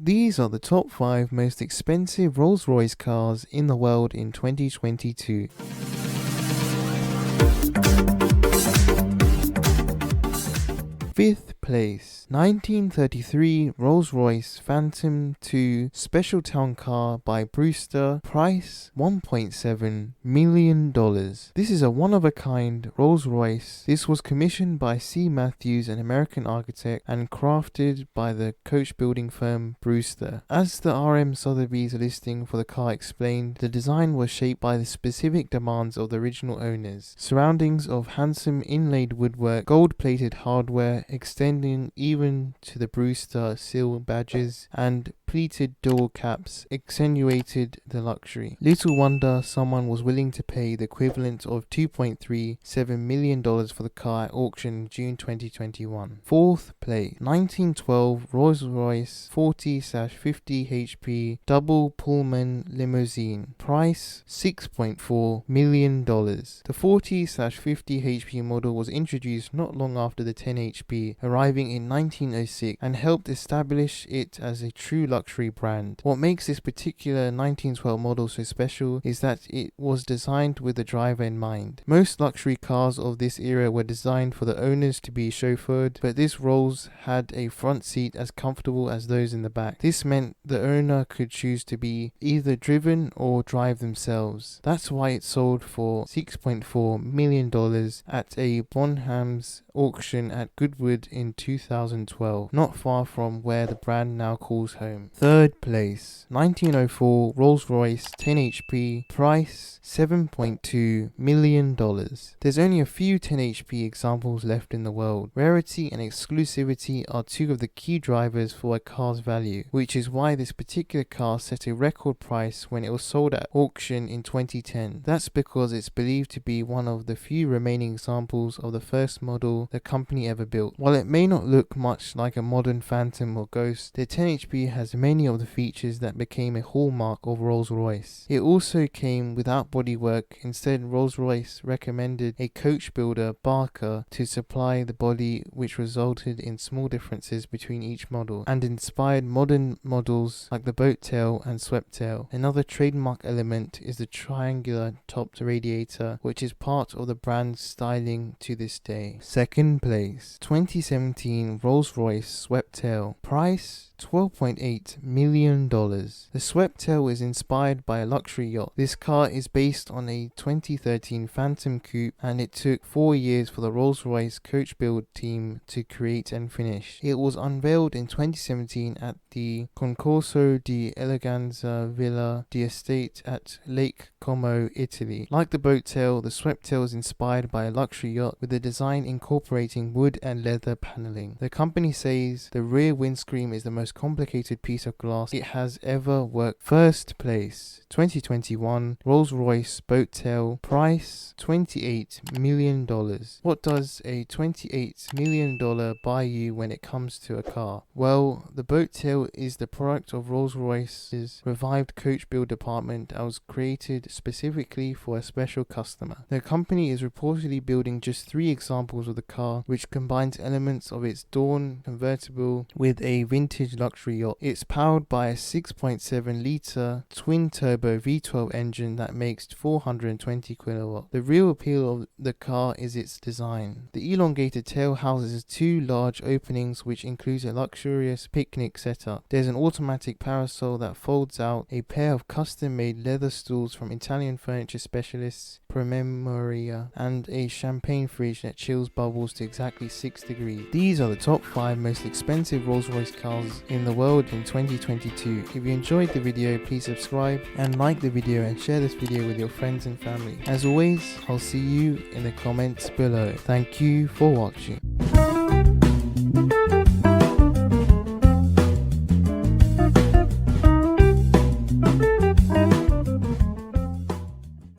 These are the top 5 most expensive Rolls-Royce cars in the world in 2022. Fifth place, 1933 Rolls-Royce Phantom II Special Town Car by Brewster, price $1.7 million. This is a one-of-a-kind Rolls-Royce. This was commissioned by C. Matthews, an American architect, and crafted by the coach building firm Brewster. As the RM Sotheby's listing for the car explained, the design was shaped by the specific demands of the original owners. Surroundings of handsome inlaid woodwork, gold-plated hardware, extending even to the Brewster seal badges, and pleated door caps accentuated the luxury. Little wonder someone was willing to pay the equivalent of $2.37 million for the car at auction in June 2021. Fourth place, 1912 Rolls-Royce 40/50 HP double Pullman limousine, price $6.4 million. The 40/50 HP model was introduced not long after the 10 HP, arriving in 1906, and helped establish it as a true luxury brand. What makes this particular 1912 model so special is that it was designed with the driver in mind. Most luxury cars of this era were designed for the owners to be chauffeured, but this Rolls had a front seat as comfortable as those in the back. This meant the owner could choose to be either driven or drive themselves. That's why it sold for $6.4 million at a Bonham's auction at Goodwood in 2012, not far from where the brand now calls home. Third place, 1904 Rolls-Royce 10 HP, price $7.2 million. There's only a few 10 HP examples left in the world. Rarity and exclusivity are two of the key drivers for a car's value, which is why this particular car set a record price when it was sold at auction in 2010. That's because it's believed to be one of the few remaining examples of the first model the company ever built. While it may not look much like a modern Phantom or Ghost, the 10 HP has many of the features that became a hallmark of Rolls-Royce. It also came without bodywork. Instead, Rolls-Royce recommended a coach builder, Barker, to supply the body, which resulted in small differences between each model and inspired modern models like the boat tail and swept tail. Another trademark element is the triangular topped radiator, which is part of the brand's styling to this day. Second place, 2017 Rolls-Royce swept tail, price $12.8 million. The swept tail is inspired by a luxury yacht. This car is based on a 2013 Phantom Coupe, and it took 4 years for the Rolls-Royce coach build team to create and finish. It was unveiled in 2017 at the Concorso di Eleganza Villa d'Estate at Lake Como, Italy. Like the boat tail, the swept tail is inspired by a luxury yacht, with the design incorporating wood and leather paneling. The company says the rear windscreen is the most complicated piece of glass it has ever worked. First place, 2021 Rolls-Royce boat tail, price $28 million. What does a $28 million buy you when it comes to a car? Well, the boat tail is the product of Rolls-Royce's revived coach build department that was created specifically for a special customer. The company is reportedly building just 3 examples of the car, which combines elements of its Dawn convertible with a vintage luxury yacht. It's powered by a 6.7 litre twin-turbo V12 engine that makes 420 kilowatts. The real appeal of the car is its design. The elongated tail houses 2 large openings, which includes a luxurious picnic setup. There's an automatic parasol that folds out, a pair of custom-made leather stools from Italian furniture specialists Promemoria, and a champagne fridge that chills bubbles to exactly 6 degrees. These are the top 5 most expensive Rolls-Royce cars in the world in 2022. If you enjoyed the video, please subscribe and like the video and share this video with your friends and family. As always, I'll see you in the comments below. Thank you for watching.